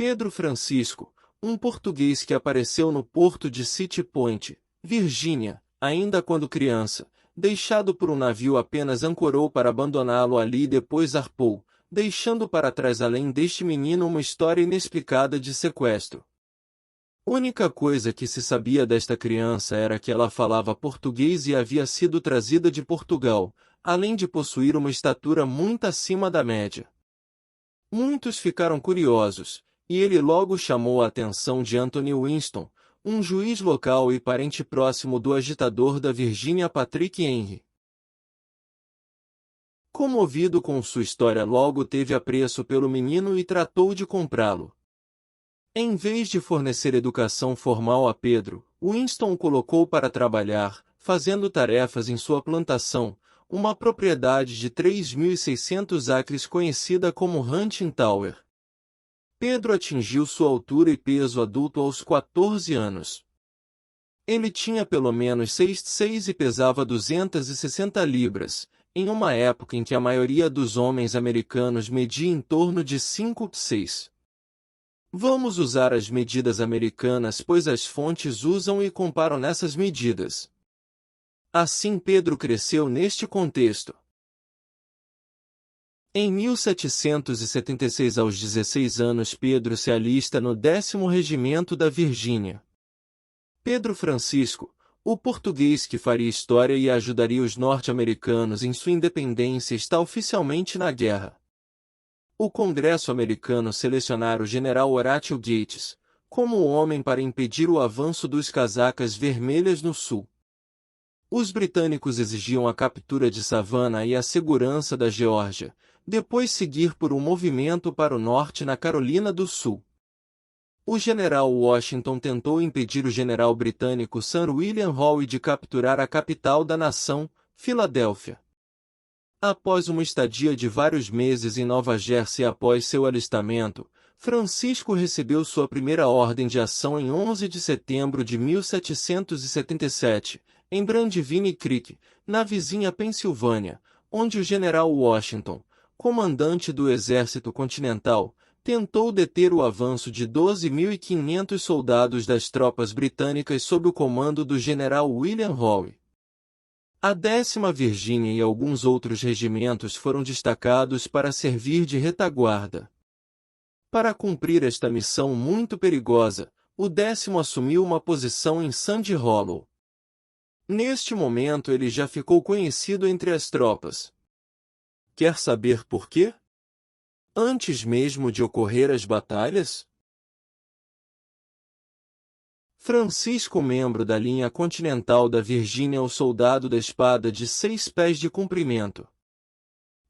Pedro Francisco, um português que apareceu no porto de City Point, Virgínia, ainda quando criança, deixado por um navio apenas ancorou para abandoná-lo ali e depois zarpou, deixando para trás além deste menino uma história inexplicada de sequestro. Única coisa que se sabia desta criança era que ela falava português e havia sido trazida de Portugal, além de possuir uma estatura muito acima da média. Muitos ficaram curiosos, e ele logo chamou a atenção de Anthony Winston, um juiz local e parente próximo do agitador da Virgínia Patrick Henry. Comovido com sua história, logo teve apreço pelo menino e tratou de comprá-lo. Em vez de fornecer educação formal a Pedro, Winston o colocou para trabalhar, fazendo tarefas em sua plantação, uma propriedade de 3.600 acres conhecida como Hunting Tower. Pedro atingiu sua altura e peso adulto aos 14 anos. Ele tinha pelo menos 6'6" e pesava 260 libras, em uma época em que a maioria dos homens americanos media em torno de 5'6". Vamos usar as medidas americanas pois as fontes usam e comparam nessas medidas. Assim Pedro cresceu neste contexto. Em 1776 aos 16 anos Pedro se alista no 10º Regimento da Virgínia. Pedro Francisco, o português que faria história e ajudaria os norte-americanos em sua independência, está oficialmente na guerra. O Congresso americano selecionara o general Horatio Gates como o homem para impedir o avanço dos casacas vermelhas no sul. Os britânicos exigiam a captura de Savannah e a segurança da Geórgia, depois seguir por um movimento para o norte na Carolina do Sul. O general Washington tentou impedir o general britânico Sir William Howe de capturar a capital da nação, Filadélfia. Após uma estadia de vários meses em Nova Jersey após seu alistamento, Francisco recebeu sua primeira ordem de ação em 11 de setembro de 1777, em Brandivine Creek, na vizinha Pensilvânia, onde o general Washington, comandante do Exército Continental, tentou deter o avanço de 12.500 soldados das tropas britânicas sob o comando do general William Howe. A 10ª Virgínia e alguns outros regimentos foram destacados para servir de retaguarda. Para cumprir esta missão muito perigosa, o 10º assumiu uma posição em Sandy Hollow. Neste momento ele já ficou conhecido entre as tropas. Quer saber por quê? Antes mesmo de ocorrer as batalhas? Francisco, membro da linha continental da Virgínia, o soldado da espada de 6 pés de comprimento.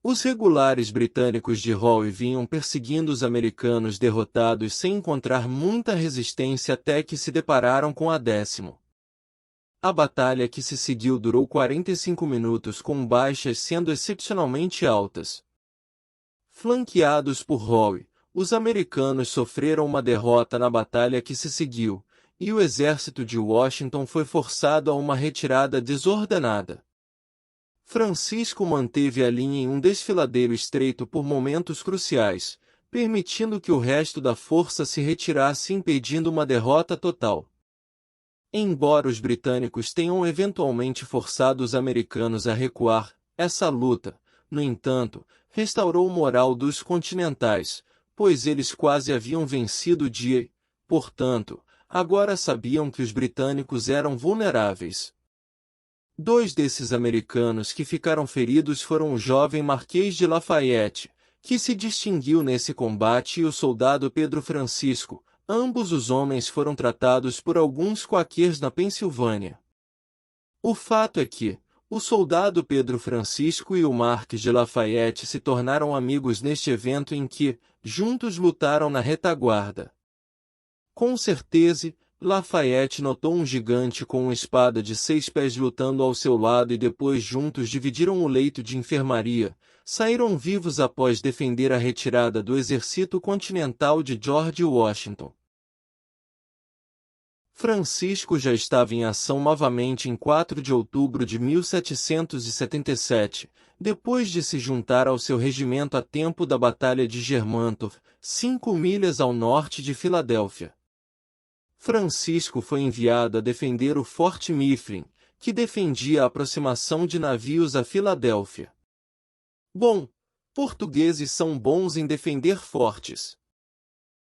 Os regulares britânicos de Howe vinham perseguindo os americanos derrotados sem encontrar muita resistência até que se depararam com a 10ª. A batalha que se seguiu durou 45 minutos com baixas sendo excepcionalmente altas. Flanqueados por Howe, os americanos sofreram uma derrota na batalha que se seguiu, e o exército de Washington foi forçado a uma retirada desordenada. Francisco manteve a linha em um desfiladeiro estreito por momentos cruciais, permitindo que o resto da força se retirasse impedindo uma derrota total. Embora os britânicos tenham eventualmente forçado os americanos a recuar, essa luta, no entanto, restaurou o moral dos continentais, pois eles quase haviam vencido o dia e, portanto, agora sabiam que os britânicos eram vulneráveis. 2 desses americanos que ficaram feridos foram o jovem Marquês de Lafayette, que se distinguiu nesse combate, e o soldado Pedro Francisco. Ambos os homens foram tratados por alguns quaquers na Pensilvânia. O fato é que, o soldado Pedro Francisco e o Marquês de Lafayette se tornaram amigos neste evento em que, juntos lutaram na retaguarda. Com certeza, Lafayette notou um gigante com uma espada de 6 pés lutando ao seu lado e depois juntos dividiram o leito de enfermaria, saíram vivos após defender a retirada do exército continental de George Washington. Francisco já estava em ação novamente em 4 de outubro de 1777, depois de se juntar ao seu regimento a tempo da Batalha de Germantow, 5 milhas ao norte de Filadélfia. Francisco foi enviado a defender o Forte Mifflin, que defendia a aproximação de navios a Filadélfia. Bom, portugueses são bons em defender fortes.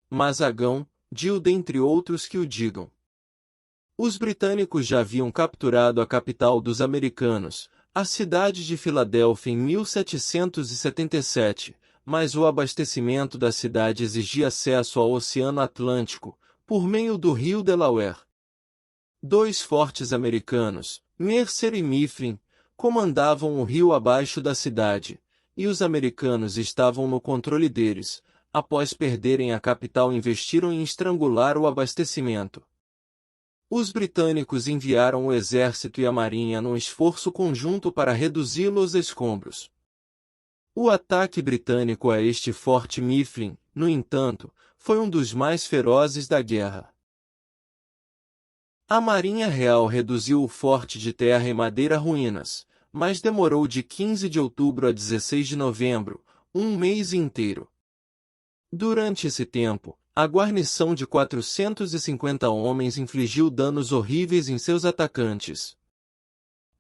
Mas Agão, Gil dentre outros que o digam. Os britânicos já haviam capturado a capital dos americanos, a cidade de Filadélfia em 1777, mas o abastecimento da cidade exigia acesso ao Oceano Atlântico, por meio do rio Delaware. 2 fortes americanos, Mercer e Mifflin, comandavam o rio abaixo da cidade, e os americanos estavam no controle deles. Após perderem a capital, investiram em estrangular o abastecimento. Os britânicos enviaram o exército e a marinha num esforço conjunto para reduzi-lo aos escombros. O ataque britânico a este forte Mifflin, no entanto, foi um dos mais ferozes da guerra. A Marinha Real reduziu o forte de terra e madeira a ruínas, mas demorou de 15 de outubro a 16 de novembro, um mês inteiro. Durante esse tempo, a guarnição de 450 homens infligiu danos horríveis em seus atacantes.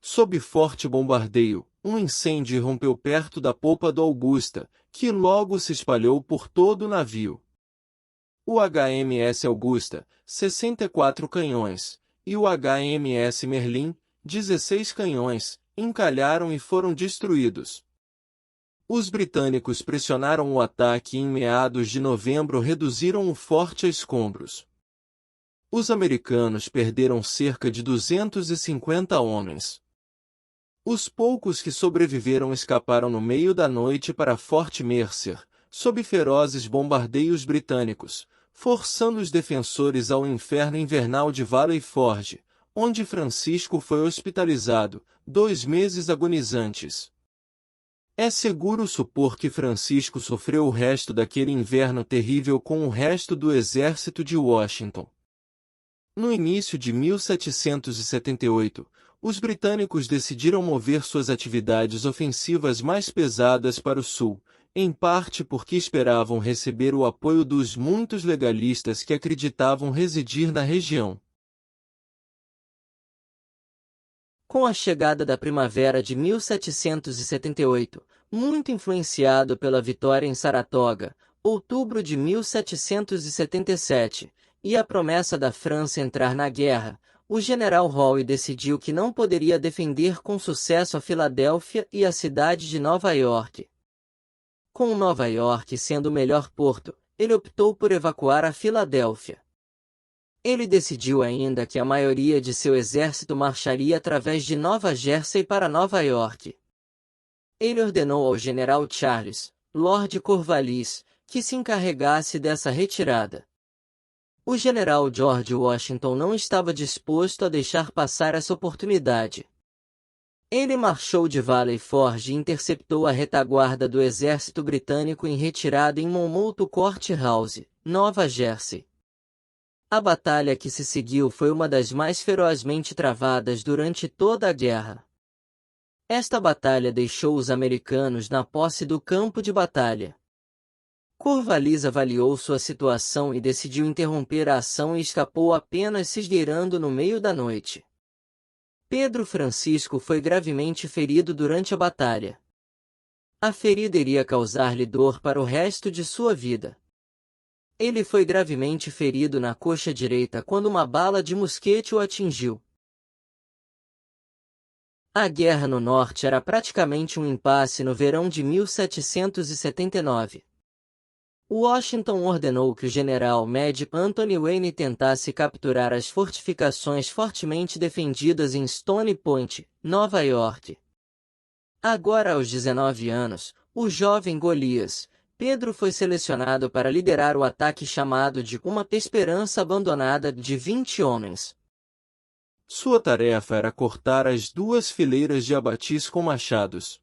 Sob forte bombardeio, um incêndio irrompeu perto da polpa do Augusta, que logo se espalhou por todo o navio. O HMS Augusta, 64 canhões, e o HMS Merlin, 16 canhões, encalharam e foram destruídos. Os britânicos pressionaram o ataque e em meados de novembro reduziram o forte a escombros. Os americanos perderam cerca de 250 homens. Os poucos que sobreviveram escaparam no meio da noite para Fort Mercer, sob ferozes bombardeios britânicos, forçando os defensores ao inferno invernal de Valley Forge, onde Francisco foi hospitalizado, 2 meses agonizantes. É seguro supor que Francisco sofreu o resto daquele inverno terrível com o resto do exército de Washington. No início de 1778, os britânicos decidiram mover suas atividades ofensivas mais pesadas para o sul, em parte porque esperavam receber o apoio dos muitos legalistas que acreditavam residir na região. Com a chegada da primavera de 1778, muito influenciado pela vitória em Saratoga, outubro de 1777, e a promessa da França entrar na guerra, o general Howe decidiu que não poderia defender com sucesso a Filadélfia e a cidade de Nova York. Com Nova York sendo o melhor porto, ele optou por evacuar a Filadélfia. Ele decidiu ainda que a maioria de seu exército marcharia através de Nova Jersey para Nova York. Ele ordenou ao general Charles, Lord Cornwallis, que se encarregasse dessa retirada. O general George Washington não estava disposto a deixar passar essa oportunidade. Ele marchou de Valley Forge e interceptou a retaguarda do exército britânico em retirada em Monmouth Court House, Nova Jersey. A batalha que se seguiu foi uma das mais ferozmente travadas durante toda a guerra. Esta batalha deixou os americanos na posse do campo de batalha. Cornwallis avaliou sua situação e decidiu interromper a ação e escapou apenas se esgueirando no meio da noite. Pedro Francisco foi gravemente ferido durante a batalha. A ferida iria causar-lhe dor para o resto de sua vida. Ele foi gravemente ferido na coxa direita quando uma bala de mosquete o atingiu. A guerra no norte era praticamente um impasse no verão de 1779. Washington ordenou que o general Mad Anthony Wayne tentasse capturar as fortificações fortemente defendidas em Stony Point, Nova York. Agora aos 19 anos, o jovem Golias, Pedro foi selecionado para liderar o ataque chamado de uma esperança abandonada de 20 homens. Sua tarefa era cortar as 2 fileiras de abatis com machados.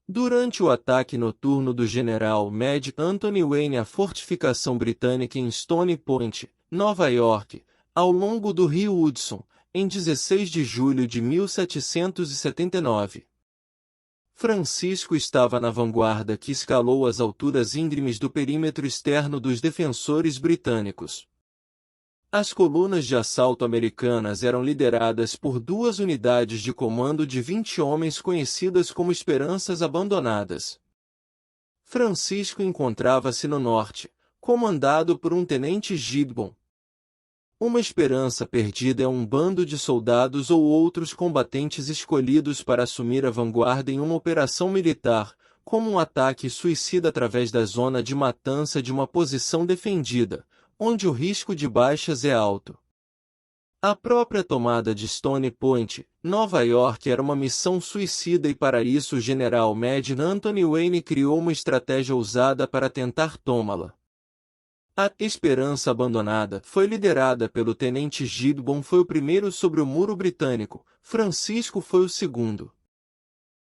Durante o ataque noturno do general Mad Anthony Wayne à fortificação britânica em Stony Point, Nova York, ao longo do rio Hudson, em 16 de julho de 1779. Francisco estava na vanguarda que escalou as alturas íngremes do perímetro externo dos defensores britânicos. As colunas de assalto americanas eram lideradas por duas unidades de comando de 20 homens conhecidas como Esperanças Abandonadas. Francisco encontrava-se no norte, comandado por um tenente Gibbon. Uma esperança perdida é um bando de soldados ou outros combatentes escolhidos para assumir a vanguarda em uma operação militar, como um ataque suicida através da zona de matança de uma posição defendida, onde o risco de baixas é alto. A própria tomada de Stone Point, Nova York, era uma missão suicida e para isso o general Mad Anthony Wayne criou uma estratégia ousada para tentar tomá-la. A Esperança Abandonada foi liderada pelo tenente Gibbon, foi o primeiro sobre o muro britânico, Francisco foi o segundo.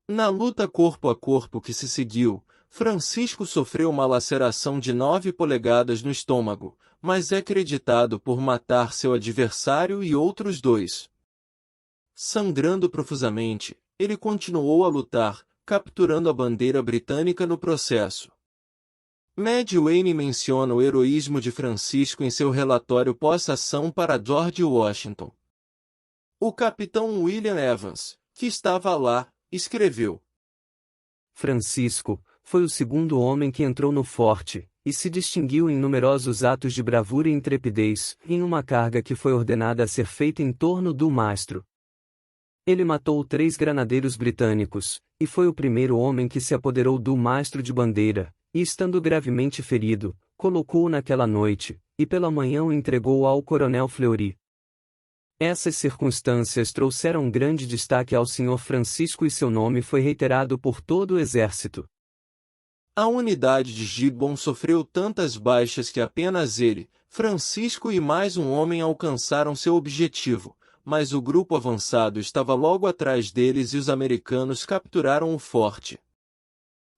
Na luta corpo a corpo que se seguiu, Francisco sofreu uma laceração de 9 polegadas no estômago, mas é creditado por matar seu adversário e outros 2. Sangrando profusamente, ele continuou a lutar, capturando a bandeira britânica no processo. Mad Wayne menciona o heroísmo de Francisco em seu relatório pós-ação para George Washington. O capitão William Evans, que estava lá, escreveu: Francisco foi o segundo homem que entrou no forte, e se distinguiu em numerosos atos de bravura e intrepidez, em uma carga que foi ordenada a ser feita em torno do mastro. Ele matou 3 granadeiros britânicos, e foi o primeiro homem que se apoderou do mastro de bandeira, e estando gravemente ferido, colocou-o naquela noite, e pela manhã o entregou ao coronel Fleury. Essas circunstâncias trouxeram grande destaque ao Sr. Francisco e seu nome foi reiterado por todo o exército. A unidade de Gibbon sofreu tantas baixas que apenas ele, Francisco e mais um homem alcançaram seu objetivo, mas o grupo avançado estava logo atrás deles e os americanos capturaram o forte.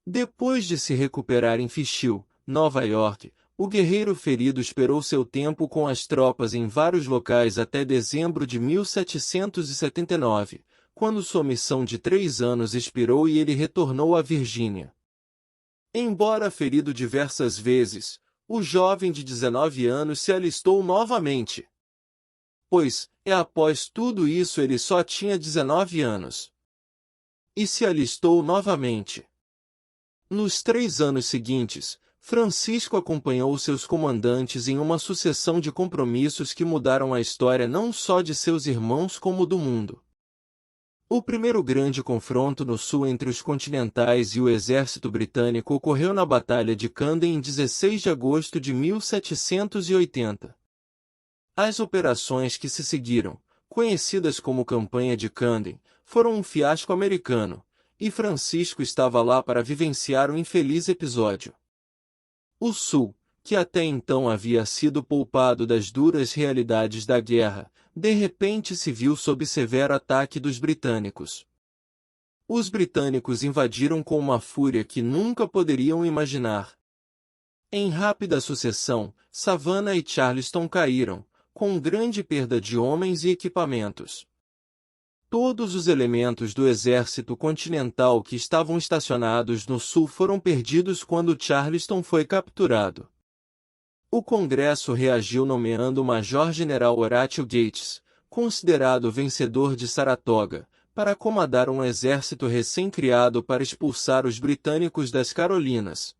Depois de se recuperar em Fishkill, Nova York, o guerreiro ferido esperou seu tempo com as tropas em vários locais até dezembro de 1779, quando sua missão de 3 anos expirou e ele retornou à Virgínia. Embora ferido diversas vezes, o jovem de 19 anos se alistou novamente. Pois, após tudo isso ele só tinha 19 anos. E se alistou novamente. Nos 3 anos seguintes, Francisco acompanhou seus comandantes em uma sucessão de compromissos que mudaram a história não só de seus irmãos como do mundo. O primeiro grande confronto no sul entre os continentais e o exército britânico ocorreu na Batalha de Camden em 16 de agosto de 1780. As operações que se seguiram, conhecidas como Campanha de Camden, foram um fiasco americano, e Francisco estava lá para vivenciar o infeliz episódio. O Sul, que até então havia sido poupado das duras realidades da guerra, de repente se viu sob severo ataque dos britânicos. Os britânicos invadiram com uma fúria que nunca poderiam imaginar. Em rápida sucessão, Savannah e Charleston caíram, com grande perda de homens e equipamentos. Todos os elementos do exército continental que estavam estacionados no sul foram perdidos quando Charleston foi capturado. O Congresso reagiu nomeando o Major-General Horatio Gates, considerado vencedor de Saratoga, para comandar um exército recém-criado para expulsar os britânicos das Carolinas.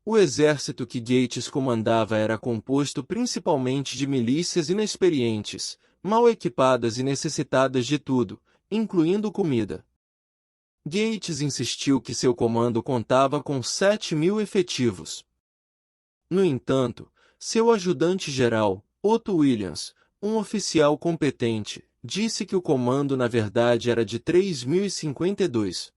O exército que Gates comandava era composto principalmente de milícias inexperientes, mal equipadas e necessitadas de tudo, incluindo comida. Gates insistiu que seu comando contava com 7.000 efetivos. No entanto, seu ajudante-geral, Otto Williams, um oficial competente, disse que o comando na verdade era de 3.052.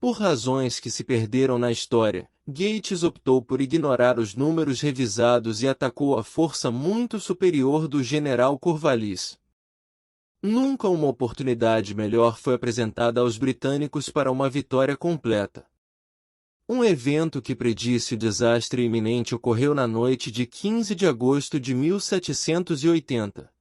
Por razões que se perderam na história, Gates optou por ignorar os números revisados e atacou a força muito superior do general Cornwallis. Nunca uma oportunidade melhor foi apresentada aos britânicos para uma vitória completa. Um evento que predisse o desastre iminente ocorreu na noite de 15 de agosto de 1780.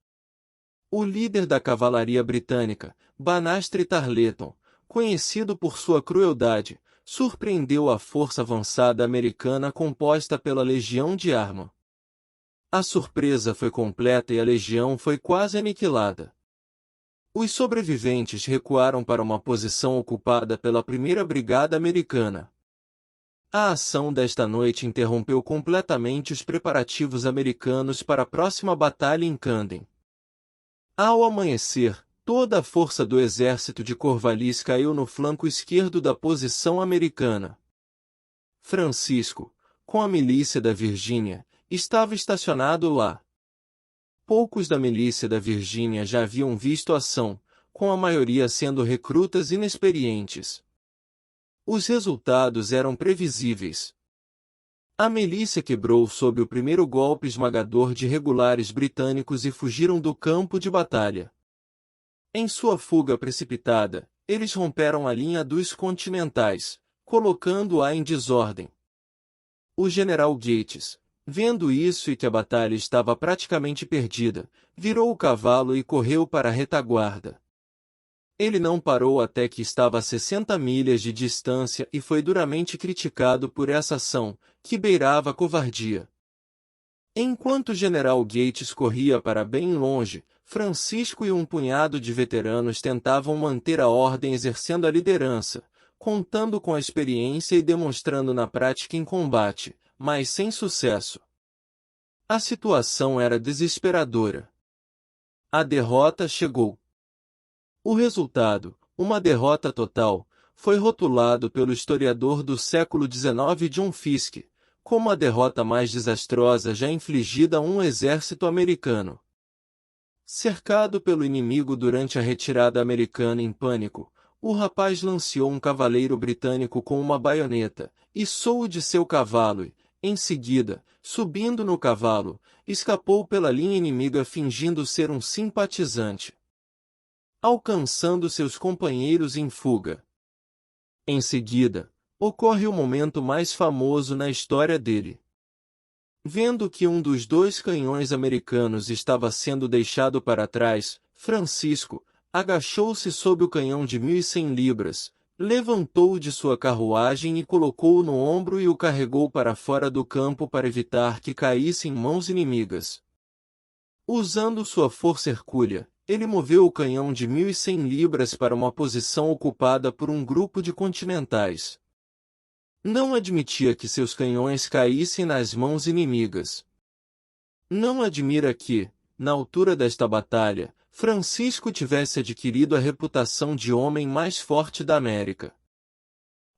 O líder da cavalaria britânica, Banastre Tarleton, conhecido por sua crueldade, surpreendeu a força avançada americana composta pela Legião de Arma. A surpresa foi completa e a legião foi quase aniquilada. Os sobreviventes recuaram para uma posição ocupada pela 1ª Brigada Americana. A ação desta noite interrompeu completamente os preparativos americanos para a próxima batalha em Camden. Ao amanhecer, toda a força do exército de Corvallis caiu no flanco esquerdo da posição americana. Francisco, com a milícia da Virgínia, estava estacionado lá. Poucos da milícia da Virgínia já haviam visto ação, com a maioria sendo recrutas inexperientes. Os resultados eram previsíveis. A milícia quebrou sob o primeiro golpe esmagador de regulares britânicos e fugiram do campo de batalha. Em sua fuga precipitada, eles romperam a linha dos continentais, colocando-a em desordem. O general Gates, vendo isso e que a batalha estava praticamente perdida, virou o cavalo e correu para a retaguarda. Ele não parou até que estava a 60 milhas de distância e foi duramente criticado por essa ação, que beirava a covardia. Enquanto o general Gates corria para bem longe, Francisco e um punhado de veteranos tentavam manter a ordem exercendo a liderança, contando com a experiência e demonstrando na prática em combate, mas sem sucesso. A situação era desesperadora. A derrota chegou. O resultado, uma derrota total, foi rotulado pelo historiador do século XIX John Fiske como a derrota mais desastrosa já infligida a um exército americano. Cercado pelo inimigo durante a retirada americana em pânico, o rapaz lanceou um cavaleiro britânico com uma baioneta, içou-o de seu cavalo e, em seguida, subindo no cavalo, escapou pela linha inimiga fingindo ser um simpatizante, alcançando seus companheiros em fuga. Em seguida, ocorre o momento mais famoso na história dele. Vendo que um dos 2 canhões americanos estava sendo deixado para trás, Francisco agachou-se sob o canhão de 1.100 libras, levantou-o de sua carruagem e colocou-o no ombro e o carregou para fora do campo para evitar que caísse em mãos inimigas. Usando sua força hercúlea, ele moveu o canhão de 1.100 libras para uma posição ocupada por um grupo de continentais. Não admitia que seus canhões caíssem nas mãos inimigas. Não admira que, na altura desta batalha, Francisco tivesse adquirido a reputação de homem mais forte da América.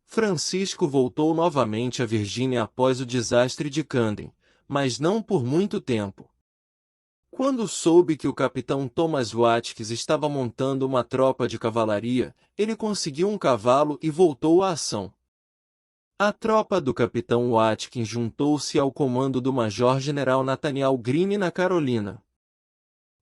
Francisco voltou novamente à Virgínia após o desastre de Camden, mas não por muito tempo. Quando soube que o capitão Thomas Watkins estava montando uma tropa de cavalaria, ele conseguiu um cavalo e voltou à ação. A tropa do capitão Watkins juntou-se ao comando do major-general Nathaniel Greene na Carolina.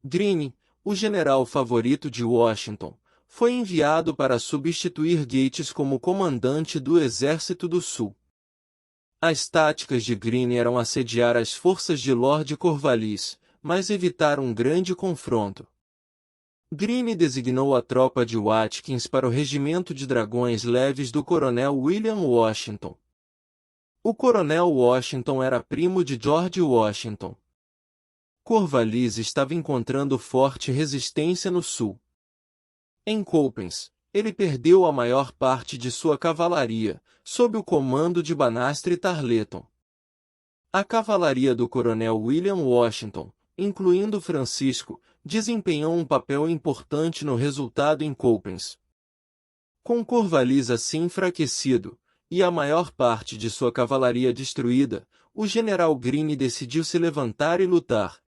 Greene, o general favorito de Washington, foi enviado para substituir Gates como comandante do Exército do Sul. As táticas de Greene eram assediar as forças de Lord Cornwallis, mas evitar um grande confronto. Greene designou a tropa de Watkins para o regimento de dragões leves do coronel William Washington. O coronel Washington era primo de George Washington. Cornwallis estava encontrando forte resistência no sul. Em Coppens, ele perdeu a maior parte de sua cavalaria, sob o comando de Banastre Tarleton. A cavalaria do coronel William Washington, incluindo Francisco, desempenhou um papel importante no resultado em Coppens. Com Cornwallis assim enfraquecido, e a maior parte de sua cavalaria destruída, o general Greene decidiu se levantar e lutar.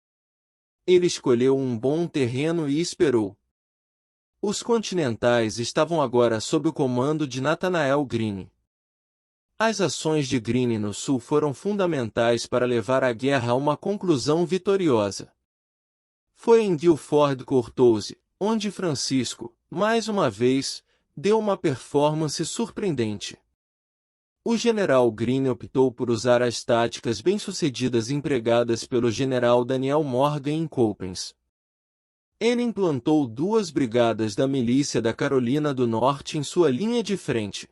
Ele escolheu um bom terreno e esperou. Os continentais estavam agora sob o comando de Nathanael Greene. As ações de Greene no sul foram fundamentais para levar a guerra a uma conclusão vitoriosa. Foi em Guilford Courthouse, onde Francisco, mais uma vez, deu uma performance surpreendente. O general Greene optou por usar as táticas bem-sucedidas empregadas pelo general Daniel Morgan em Coppens. Ele implantou 2 brigadas da milícia da Carolina do Norte em sua linha de frente.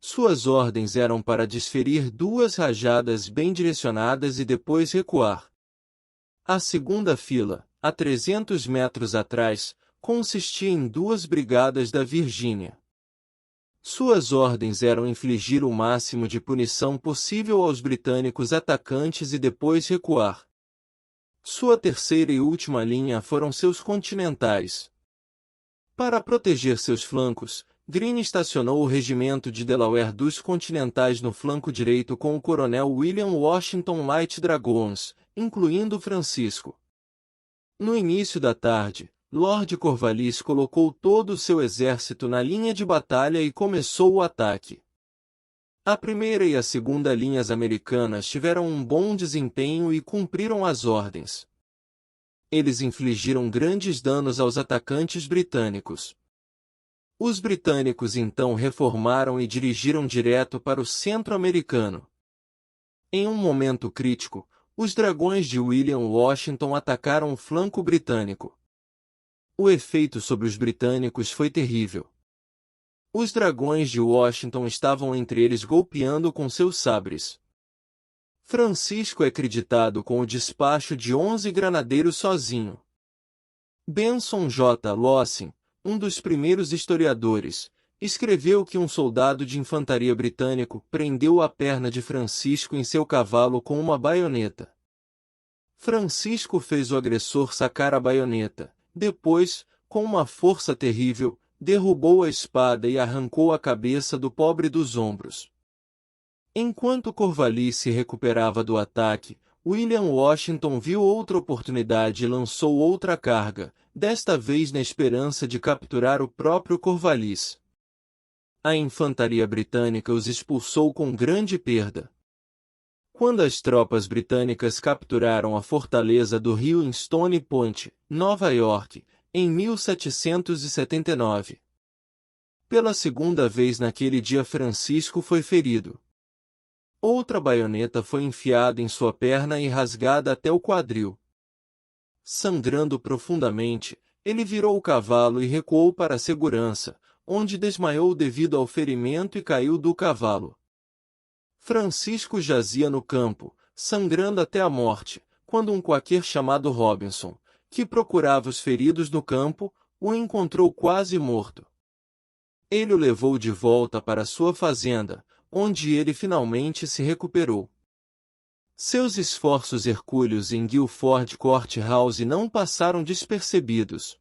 Suas ordens eram para desferir 2 rajadas bem direcionadas e depois recuar. A segunda fila, a 300 metros atrás, consistia em 2 brigadas da Virgínia. Suas ordens eram infligir o máximo de punição possível aos britânicos atacantes e depois recuar. Sua terceira e última linha foram seus continentais. Para proteger seus flancos, Greene estacionou o regimento de Delaware dos Continentais no flanco direito com o coronel William Washington Light Dragoons, incluindo Francisco. No início da tarde, Lord Cornwallis colocou todo o seu exército na linha de batalha e começou o ataque. A primeira e a segunda linhas americanas tiveram um bom desempenho e cumpriram as ordens. Eles infligiram grandes danos aos atacantes britânicos. Os britânicos então reformaram e dirigiram direto para o centro americano. Em um momento crítico, os dragões de William Washington atacaram o flanco britânico. O efeito sobre os britânicos foi terrível. Os dragões de Washington estavam entre eles golpeando com seus sabres. Francisco é creditado com o despacho de 11 granadeiros sozinho. Benson J. Lawson, um dos primeiros historiadores, escreveu que um soldado de infantaria britânico prendeu a perna de Francisco em seu cavalo com uma baioneta. Francisco fez o agressor sacar a baioneta. Depois, com uma força terrível, derrubou a espada e arrancou a cabeça do pobre dos ombros. Enquanto Cornwallis se recuperava do ataque, William Washington viu outra oportunidade e lançou outra carga, desta vez na esperança de capturar o próprio Cornwallis. A infantaria britânica os expulsou com grande perda. Quando as tropas britânicas capturaram a fortaleza do rio em Stone Point, Nova York, em 1779. Pela segunda vez naquele dia Francisco foi ferido. Outra baioneta foi enfiada em sua perna e rasgada até o quadril. Sangrando profundamente, ele virou o cavalo e recuou para a segurança, onde desmaiou devido ao ferimento e caiu do cavalo. Francisco jazia no campo, sangrando até a morte, quando um quaquer chamado Robinson, que procurava os feridos no campo, o encontrou quase morto. Ele o levou de volta para sua fazenda, onde ele finalmente se recuperou. Seus esforços hercúleos em Guilford Courthouse não passaram despercebidos.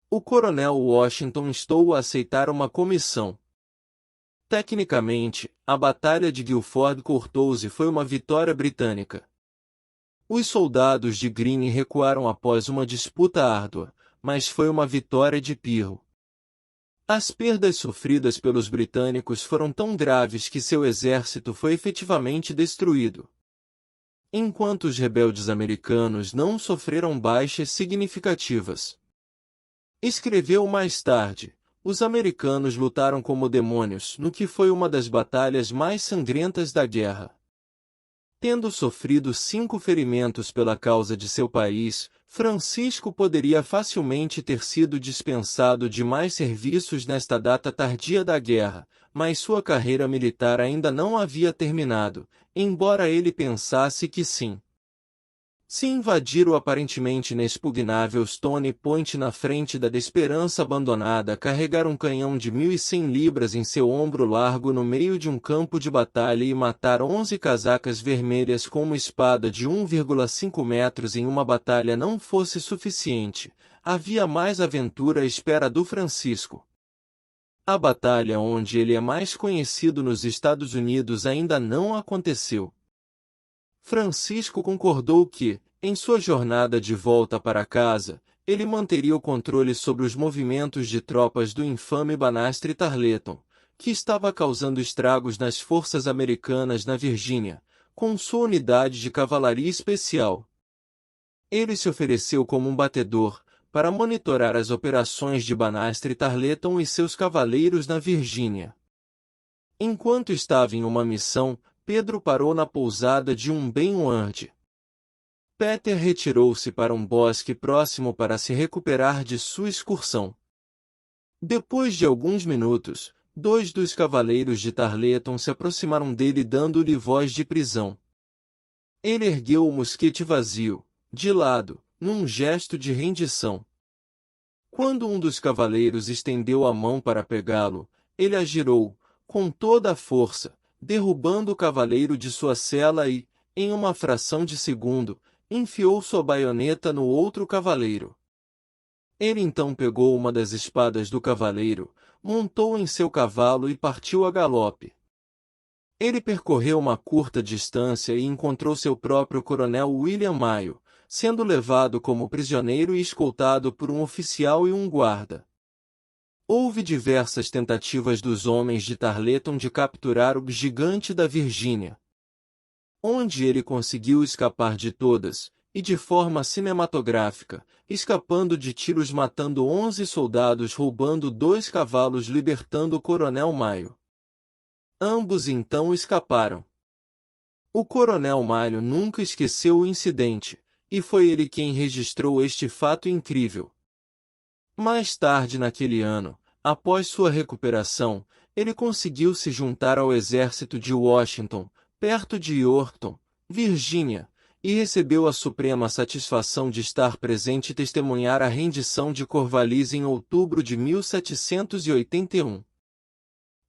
O coronel Washington instou a aceitar uma comissão. Tecnicamente, a Batalha de Guilford Courthouse foi uma vitória britânica. Os soldados de Greene recuaram após uma disputa árdua, mas foi uma vitória de pirro. As perdas sofridas pelos britânicos foram tão graves que seu exército foi efetivamente destruído. Enquanto os rebeldes americanos não sofreram baixas significativas. Escreveu mais tarde: os americanos lutaram como demônios no que foi uma das batalhas mais sangrentas da guerra. Tendo sofrido 5 ferimentos pela causa de seu país, Francisco poderia facilmente ter sido dispensado de mais serviços nesta data tardia da guerra, mas sua carreira militar ainda não havia terminado, embora ele pensasse que sim. Se invadir o aparentemente inexpugnável Stone Point na frente da Esperança abandonada, carregar um canhão de 1.100 libras em seu ombro largo no meio de um campo de batalha e matar 11 casacas vermelhas com uma espada de 1,5 metros em uma batalha não fosse suficiente, havia mais aventura à espera do Francisco. A batalha onde ele é mais conhecido nos Estados Unidos ainda não aconteceu. Francisco concordou que, em sua jornada de volta para casa, ele manteria o controle sobre os movimentos de tropas do infame Banastre Tarleton, que estava causando estragos nas forças americanas na Virgínia, com sua unidade de cavalaria especial. Ele se ofereceu como um batedor, para monitorar as operações de Banastre Tarleton e seus cavaleiros na Virgínia. Enquanto estava em uma missão, Pedro parou na pousada de um Bem-Ward. Peter retirou-se para um bosque próximo para se recuperar de sua excursão. Depois de alguns minutos, 2 dos cavaleiros de Tarleton se aproximaram dele dando-lhe voz de prisão. Ele ergueu o mosquete vazio, de lado, num gesto de rendição. Quando um dos cavaleiros estendeu a mão para pegá-lo, ele a girou, com toda a força, derrubando o cavaleiro de sua sela e, em uma fração de segundo, enfiou sua baioneta no outro cavaleiro. Ele então pegou uma das espadas do cavaleiro, montou em seu cavalo e partiu a galope. Ele percorreu uma curta distância e encontrou seu próprio coronel William Mayo, sendo levado como prisioneiro e escoltado por um oficial e um guarda. Houve diversas tentativas dos homens de Tarleton de capturar o gigante da Virgínia, onde ele conseguiu escapar de todas, e de forma cinematográfica, escapando de tiros matando 11 soldados roubando 2 cavalos libertando o coronel Mayo. Ambos então escaparam. O coronel Mayo nunca esqueceu o incidente, e foi ele quem registrou este fato incrível. Mais tarde naquele ano, após sua recuperação, ele conseguiu se juntar ao exército de Washington, perto de Yorkton, Virgínia, e recebeu a suprema satisfação de estar presente e testemunhar a rendição de Corvallis em outubro de 1781.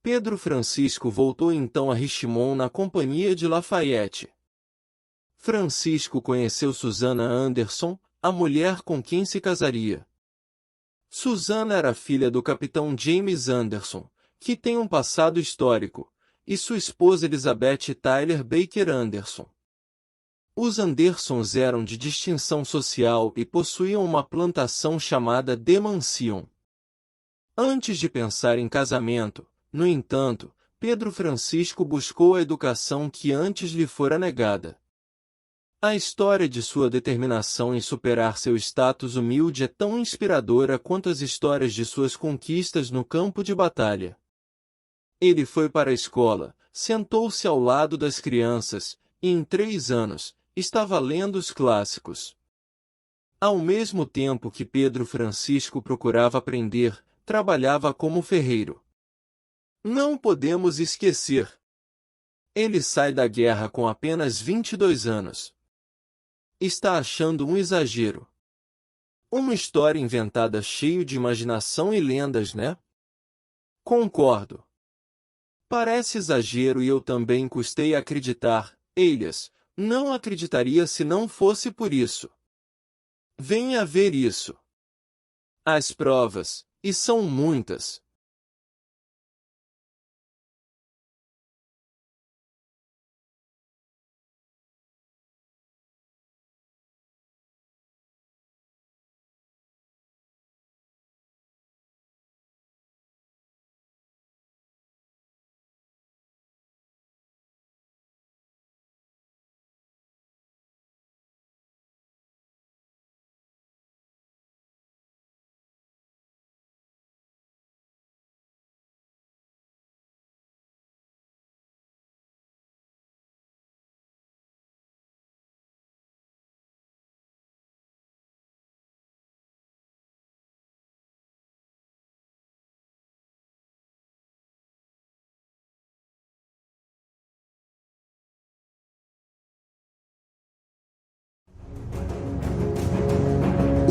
Pedro Francisco voltou então a Richmond na companhia de Lafayette. Francisco conheceu Susana Anderson, a mulher com quem se casaria. Susana era filha do capitão James Anderson, que tem um passado histórico, e sua esposa Elizabeth Tyler Baker Anderson. Os Andersons eram de distinção social e possuíam uma plantação chamada The Mansion. Antes de pensar em casamento, no entanto, Pedro Francisco buscou a educação que antes lhe fora negada. A história de sua determinação em superar seu status humilde é tão inspiradora quanto as histórias de suas conquistas no campo de batalha. Ele foi para a escola, sentou-se ao lado das crianças, e em 3 anos, estava lendo os clássicos. Ao mesmo tempo que Pedro Francisco procurava aprender, trabalhava como ferreiro. Não podemos esquecer. Ele sai da guerra com apenas 22 anos. Está achando um exagero. Uma história inventada cheio de imaginação e lendas, né? Concordo. Parece exagero e eu também custei a acreditar, Elias, não acreditaria se não fosse por isso. Venha ver isso. As provas, e são muitas.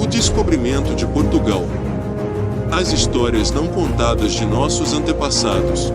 O descobrimento de Portugal. As histórias não contadas de nossos antepassados.